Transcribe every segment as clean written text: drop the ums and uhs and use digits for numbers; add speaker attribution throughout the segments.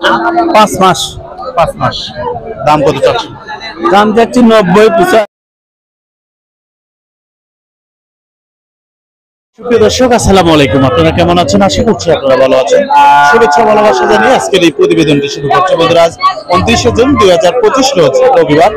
Speaker 1: এটা?
Speaker 2: 5 মাস।
Speaker 1: 5 মাস। দাম কত চাচ্ছেন?
Speaker 2: দাম যাচ্ছে 90।
Speaker 1: সুপ্রিয় দর্শক, আসসালামু আলাইকুম। আপনারা কেমন আছেন? আশা করছি আপনারা ভালো আছেন। শুভেচ্ছা ভালোবাসা জানিয়ে আজকের এই প্রতিবেদনটি শুরু করছি। বন্ধুরা, আজ 29শে জুন 2025 রোজ রবিবার।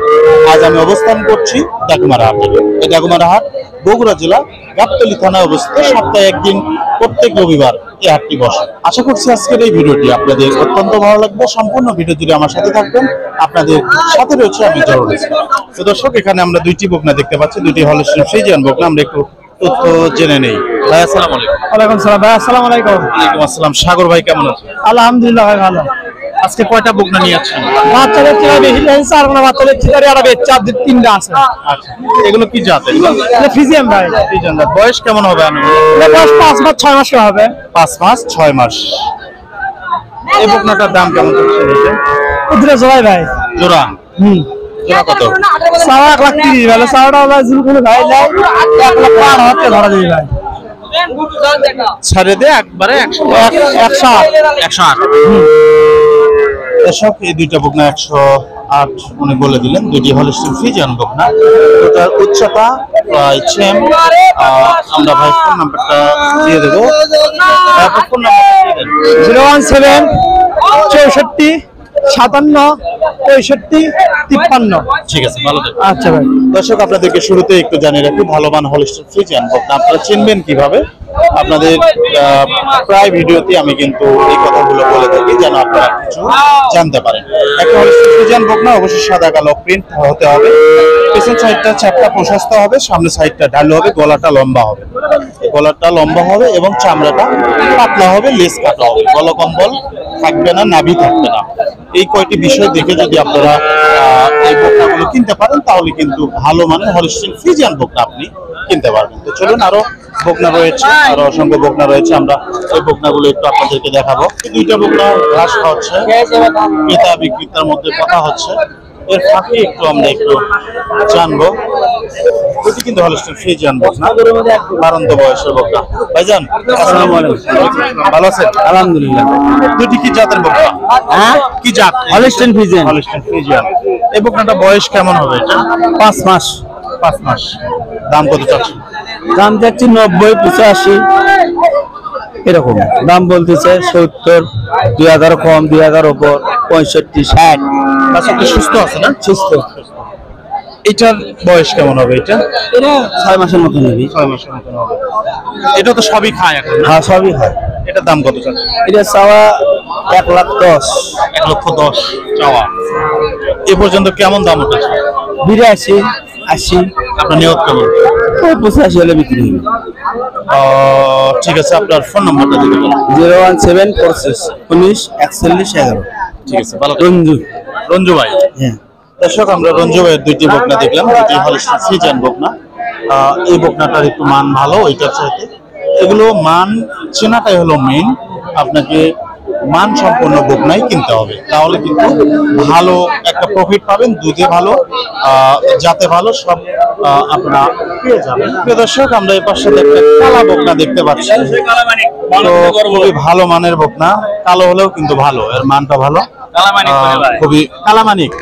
Speaker 1: আজ আমি অবস্থান করছি ডাকুমারা হাটে। এই ডাকুমারা হাট বগুড়া জেলা গাবতলী থানায় অবস্থিত। সপ্তাহে একদিন প্রত্যেক রবিবার এই হাটটি বসে। আশা করছি আজকের এই ভিডিওটি আপনাদের অত্যন্ত ভালো লাগবে। সম্পূর্ণ ভিডিও জুড়ে আমার সাথে থাকবেন। আপনাদের সাথে রয়েছে আমি জরুরি। তো দর্শক, এখানে আমরা দুইটি বকনা দেখতে পাচ্ছি, দুইটি হলস্টাইন ফ্রিজিয়ান বকনা। আমরা একটু তথ্য জেনে নেই। ভাই আসসালামু আলাইকুম।
Speaker 2: ওয়ালাইকুম সালাম ভাই। আসসালামু আলাইকুম।
Speaker 1: ওয়ালাইকুম আসসালাম। সাগর ভাই কেমন আছেন?
Speaker 2: আলহামদুলিল্লাহ ভাই ভালো।
Speaker 1: আজকে কয়টা বকনা নিয়ে আসছেন?
Speaker 2: বাচ্চাদের চিরা বেশি লেন্স আর মানে বাচ্চাদের চিরারি আর বেচা 3টা আছে।
Speaker 1: আচ্ছা, এগুলো কি জাত?
Speaker 2: এটা ফিজিয়াম ভাই।
Speaker 1: ফ্রিজিয়ান জাত। বয়স কেমন হবে?
Speaker 2: এটা বয়স 5 মাস 6 মাস হবে।
Speaker 1: 5 মাস 6 মাস। এই বকনাটার দাম কেমন যাচ্ছে? এটা
Speaker 2: উদ্রে জয় ভাই।
Speaker 1: জোড়া? জোড়া কত?
Speaker 2: 1,30,000 ভাই। সাড়া ভাই জুলকুনি ভাই যায় 1,05,000 হতে ধরা দিই ভাই।
Speaker 1: ছাড়ে দে একবারে 108। দর্শক, এই দুইটা বকনা 108 উনি বলে দিলেন। দুইটি হলস্টাইন ফ্রিজিয়ান বকনা। ওটার উচ্চতা প্রায় সেম। আমরা ভাই ফোন নাম্বারটা দিয়ে দেবো। ফোন নাম্বারটা দিয়ে দেন।
Speaker 2: 017 64 57 65 53।
Speaker 1: ঠিক আছে, ভালো থাকবেন।
Speaker 2: আচ্ছা ভাই।
Speaker 1: দর্শক, আপনাদেরকে শুরুতে একটু জানিয়ে রাখি, ভালো মান হলস্টাইন ফ্রিজিয়ান বকনা আপনারা চিনবেন কিভাবে? আপনাদের প্রায় ভিডিওতে আমি কিন্তু এই কথাগুলো বলে থাকি যেন আপনারা কিছু জানতে পারেন। একটা হলস্টাইন ফ্রিজিয়ান বকনা অবশ্যই সাদা কালো প্রিন্ট হতে হবে। পেছন সাইডটা চ্যাপটা প্রশস্ত হবে, সামনের সাইডটা ঢালু হবে, গলাটা লম্বা হবে। গলাটা লম্বা হবে এবং চামড়াটা পাতলা হবে, লেস কাটা হবে, গলকম্বল থাকবে না, নাভি থাকবে না। এই কয়টি বিষয় দেখে যদি আপনারা এই বকনাগুলো কিনতে পারেন তাহলে কিন্তু ভালো মানের হলস্টাইন ফ্রিজিয়ান বকনা আপনি কিনতে পারবেন। তো চলুন, আরো বকনা রয়েছে, আরো অসংখ্য বকনা রয়েছে। আমরা এই বকনাগুলো একটু আপনাদেরকে দেখাবো। দুইটা বকনা ঘাস খাওয়াচ্ছে, ক্রেতা বিক্রেতার মধ্যে কথা হচ্ছে। এর ফাঁকে একটু আমরা একটু জানবো। এটি কিন্তু হলস্টাইন ফ্রিজিয়ান বকনা, বারান্ত বয়সের বকনা। ভাইজান আসসালামু আলাইকুম। ভালো আছেন?
Speaker 2: আলহামদুলিল্লাহ।
Speaker 1: দুটি কি জাতের বকনা?
Speaker 2: হ্যাঁ,
Speaker 1: কি জাত?
Speaker 2: Holstein Friesian.
Speaker 1: Holstein Friesian. এই বকনাটা বয়স কেমন হবে? এটা
Speaker 2: 5 মাস।
Speaker 1: 5 মাস। দাম কত চাচ্ছেন?
Speaker 2: দাম যাচ্ছে 90 85 এরকম দাম বলতেছে। 70 2000 কম, 2000 উপর, 65 60।
Speaker 1: বাচ্চাটা সুস্থ আছে না?
Speaker 2: সুস্থ।
Speaker 1: এটার বয়স কেমন হবে? এটা
Speaker 2: এটা 6 মাসের মতো নেবি।
Speaker 1: 6 মাসের মতন হবে। এটা তো সবই খায় এখন না?
Speaker 2: হ্যাঁ, সবই হয়।
Speaker 1: এটার দাম কত চাচ্ছেন?
Speaker 2: এটা চাওয়া 1,10,000।
Speaker 1: 1,10,000 চাওয়া। এ পর্যন্ত কেমন দাম উঠেছে?
Speaker 2: 82 80
Speaker 1: আপনার নিয়ত কেমন?
Speaker 2: 85 হলে বিক্রি হবে।
Speaker 1: ঠিক আছে, আপনার ফোন নাম্বারটা দিয়ে দেবেন।
Speaker 2: 017 46 19 41 11।
Speaker 1: ঠিক আছে, ভালো থাকবেন।
Speaker 2: রঞ্জু।
Speaker 1: রঞ্জু ভাই।
Speaker 2: হ্যাঁ।
Speaker 1: দর্শক, আমরা রঞ্জু ভাইয়ের দুইটি বকনা দেখলাম, দুইটি হলস্টাইন ফ্রিজিয়ান বকনা। এই বকনাটার একটু মান ভালো ওইটার চাইতে। এগুলো মান চেনাটাই হলো মেইন। আপনাকে মান সম্পন্ন বকনাই কিনতে হবে, তাহলে কিন্তু ভালো একটা প্রফিট পাবেন। দুধে ভালো, জাতে ভালো, সব আপনারা পেয়ে যাবেন। প্রিয় দর্শক, আমরা এই পাশে একটা কালা বকনা দেখতে পাচ্ছি। তো খুবই ভালো মানের বকনা, কালো হলেও কিন্তু ভালো, এর মানটা ভালো। খুবই কালামানিক।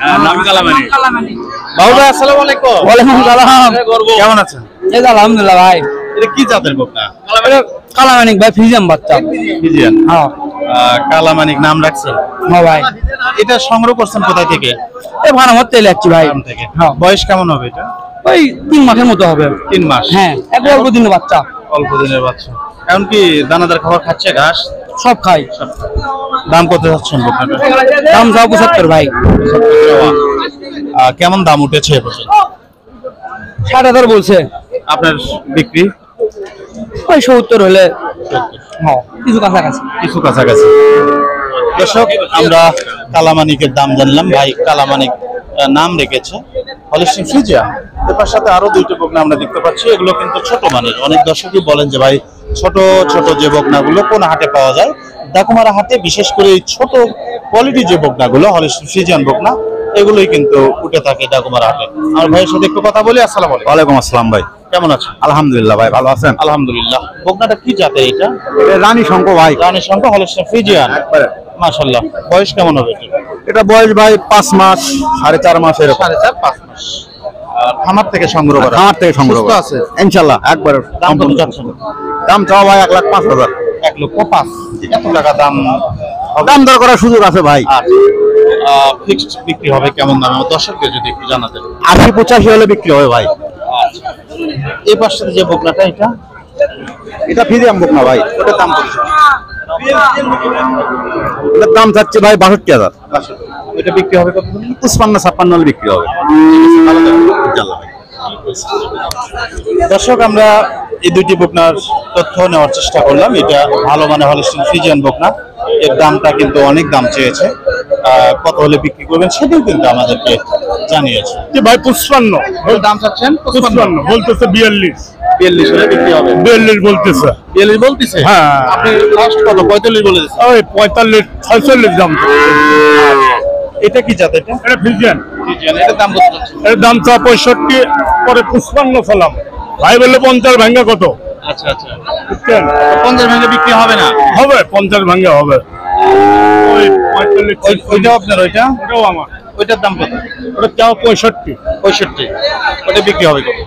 Speaker 1: বাবু ভাই আসসালামু আলাইকুম।
Speaker 2: ওয়ালাইকুম সালাম।
Speaker 1: কেমন আছেন?
Speaker 2: এই যে আলহামদুলিল্লাহ ভাই।
Speaker 1: এটা কি জাতের বকনা?
Speaker 2: এটা কালামানিক ভাই, ফ্রিজিয়াম বাচ্চা।
Speaker 1: ফ্রিজিয়ান।
Speaker 2: হ্যাঁ
Speaker 1: কালামানিক নাম রাখছেন?
Speaker 2: হ্যাঁ ভাই।
Speaker 1: এটা সংগ্রহ করছেন কোথায় থেকে?
Speaker 2: এই ভাড়া মতে লাগছি ভাই।
Speaker 1: গ্রাম থেকে।
Speaker 2: হ্যাঁ।
Speaker 1: বয়স কেমন হবে এটা?
Speaker 2: ওই 3 মাসের মতো হবে।
Speaker 1: 3 মাস।
Speaker 2: হ্যাঁ, এক অল্প দিনের বাচ্চা।
Speaker 1: অল্প দিনের বাচ্চা। এখন কি দানাদার খাবার খাচ্ছে? ঘাস
Speaker 2: সব খাই।
Speaker 1: দাম কত যাচ্ছেন বকনাটা?
Speaker 2: দাম যাও 75 ভাই।
Speaker 1: কেমন দাম উঠেছে এ পর্যন্ত?
Speaker 2: 60,000 বলছে।
Speaker 1: আপনার বিক্রি?
Speaker 2: ওই 70 হলে হ্যাঁ, কিছু কাছাকাছি।
Speaker 1: কিছু কাছাকাছি। দর্শক, আমরা কালামানিকের দাম জানলাম। ভাই কালামানিক নাম রেখেছে, হলস্টাইন ফ্রিজিয়ান। এর সাথে আরো দুইটা বকনা আমরা দেখতে পাচ্ছি। এগুলো কিন্তু ছোট মানের। অনেক দর্শকই বলেন যে ভাই ছোট ছোট যে বকনাগুলো কোন হাটে পাওয়া যায়? ডাকুমারা হাটে বিশেষ করে এই ছোট কোয়ালিটি যে বকনাগুলো হলস্টাইন ফ্রিজিয়ান বকনা, এগুলোই কিন্তু উঠে থাকে ডাকুমারা হাটে। আমার ভাইয়ের সাথে একটু কথা বলি। আসসালামু আলাইকুম।
Speaker 3: ওয়ালাইকুম আসসালাম ভাই।
Speaker 1: কেমন আছেন?
Speaker 3: আলহামদুলিল্লাহ ভাই, ভালো আছেন?
Speaker 1: আলহামদুলিল্লাহ। বকনাটা কি জাতের? এটা
Speaker 3: রানী শঙ্খ ভাই।
Speaker 1: রানী শঙ্খ হলস্টাইন ফ্রিজিয়ান। মাশাআল্লাহ। বয়স কেমন হবে এটা?
Speaker 3: এটা বয়স ভাই 5 মাস 4.5 মাস এরকম।
Speaker 1: 4.5-5 মাস। খামার থেকে সংগ্রহ করা?
Speaker 3: খামার থেকে সংগ্রহ
Speaker 1: সুস্থ
Speaker 3: করা।
Speaker 1: আছে?
Speaker 3: ইনশাআল্লাহ একবার
Speaker 1: দাম কত যাচ্ছেন?
Speaker 3: দাম চাওয়া ভাই 1,05,000।
Speaker 1: 1,05,000। এত টাকা দাম হবে?
Speaker 3: দাম দর করার সুযোগ আছে ভাই।
Speaker 1: ফিক্সড বিক্রি হবে কেমন দামে? দর্শকদের যদি একটু জানাতেন।
Speaker 3: 80-85 হলে বিক্রি হবে ভাই।
Speaker 1: আচ্ছা। এই পাশে যে বকনাটা এটা,
Speaker 3: এটা ফিজিয়াম বকনা ভাই।
Speaker 1: ওটার দাম কত?
Speaker 3: এটার দাম চাচ্ছে ভাই 62,000।
Speaker 1: এটা বিক্রি হবে কত?
Speaker 3: 55-56 হলে বিক্রি হবে। ইনশাআল্লাহ ভাই।
Speaker 1: দর্শক, আমরা এই দুইটি বকনার তথ্য নেওয়ার চেষ্টা করলাম। এটা ভালো মানে হলস্টিন ফ্রিজিয়ান বকনা। এর দামটা কিন্তু অনেক দাম চেয়েছে। কত হলে বিক্রি করবেন সেটাও কিন্তু আমাদেরকে জানিয়েছে।
Speaker 4: যে ভাই 55
Speaker 1: ওর দাম চাচ্ছেন
Speaker 4: 55 বলতেছে 42
Speaker 1: 42 হলে বিক্রি হবে।
Speaker 4: 42 বলতেছে
Speaker 1: 42 বলতেছে?
Speaker 4: হ্যাঁ।
Speaker 1: আপনি লাস্ট কত? 45 বলে দিচ্ছেন।
Speaker 4: ওই 45 46 দাম
Speaker 1: এটা কি জাত? এটা
Speaker 4: এটা ফিজিয়ান
Speaker 1: ফ্রিজিয়ান। এটার দাম কত চাচ্ছেন?
Speaker 4: এর দাম চা 65 পরে 55 সালাম ভাই বললে 50 ভাঙ্গা কত
Speaker 1: আচ্ছা আচ্ছা।
Speaker 4: বুঝছেন
Speaker 1: 50 ভেঙে বিক্রি হবে না?
Speaker 4: হবে 50 ভাঙ্গা হবে ওই 45
Speaker 1: ওইটাও আপনার? ওইটা
Speaker 4: ওটাও আমার
Speaker 1: ওইটার দাম কত?
Speaker 4: ওটা চাও 65
Speaker 1: 65। ওটা বিক্রি হবে কত?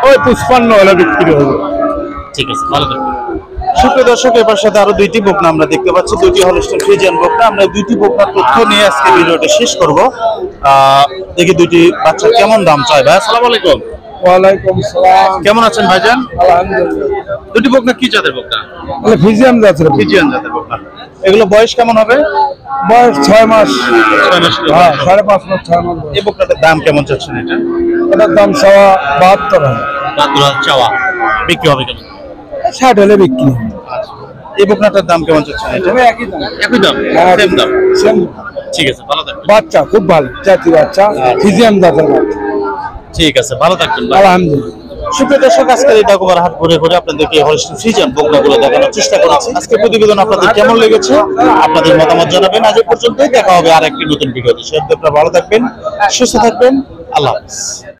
Speaker 4: ওই 55 হলে বিক্রি হবে
Speaker 1: ঠিক আছে, ভালো থাকবেন। সুপ্রিয় দর্শক, এবার সাথে আরো দুইটি বকনা আমরা দেখতে পাচ্ছি, দুইটি হলস্টিন ফ্রিজিয়ান বকনা। আমরা দুইটি বকনার তথ্য নিয়ে আজকে ভিডিওটা শেষ করব। দেখি দুইটি বাচ্চা কেমন দাম চায়। ভাই আসসালামু আলাইকুম।
Speaker 4: ওয়ালাইকুম সালাম
Speaker 1: কেমন আছেন ভাইজান?
Speaker 4: আলহামদুলিল্লাহ
Speaker 1: দুটি বকনা কি জাতের বকনা?
Speaker 4: মানে ফিজিয়াম যাচ্ছে
Speaker 1: ফ্রিজিয়ান জাতের বকনা। এগুলো বয়স কেমন হবে?
Speaker 4: বয়স 6 মাস
Speaker 1: 6 মাস।
Speaker 4: হ্যাঁ 5.5 মাস 6 মাস
Speaker 1: এই বকনাটার দাম কেমন চাচ্ছেন? এটা
Speaker 4: এটার দাম চাওয়া 72
Speaker 1: বাদুরা চাওয়া। বিক্রি হবে কেমন?
Speaker 4: 60 হলে বিক্রি
Speaker 1: এই বকনাটার দাম কেমন চাচ্ছেন? এটা
Speaker 4: একই দাম
Speaker 1: একই দাম,
Speaker 4: হ্যাঁ,
Speaker 1: সেম দাম।
Speaker 4: সেম
Speaker 1: ঠিক আছে, ভালো থাকবেন।
Speaker 4: বাচ্চা খুব ভালো জাতি বাচ্চা ফিজিয়াম জাতের বাচ্চা
Speaker 1: ঠিক আছে, ভালো থাকবেন ভাই।
Speaker 4: আলহামদুলিল্লাহ
Speaker 1: সুপ্রিয় দর্শক, আজকের এই ডাকুবার হাট ঘুরে ঘুরে আপনাদেরকে হলস্টিন ফ্রিজিয়ান বকনাগুলো দেখানোর চেষ্টা করেছি। আজকের প্রতিবেদন আপনাদের কেমন লেগেছে আপনাদের মতামত জানাবেন। আজ এ পর্যন্তই, দেখা হবে আর একটি নতুন ভিডিওতে। সে আপনারা ভালো থাকবেন, সুস্থ থাকবেন। আল্লাহ হাফেজ।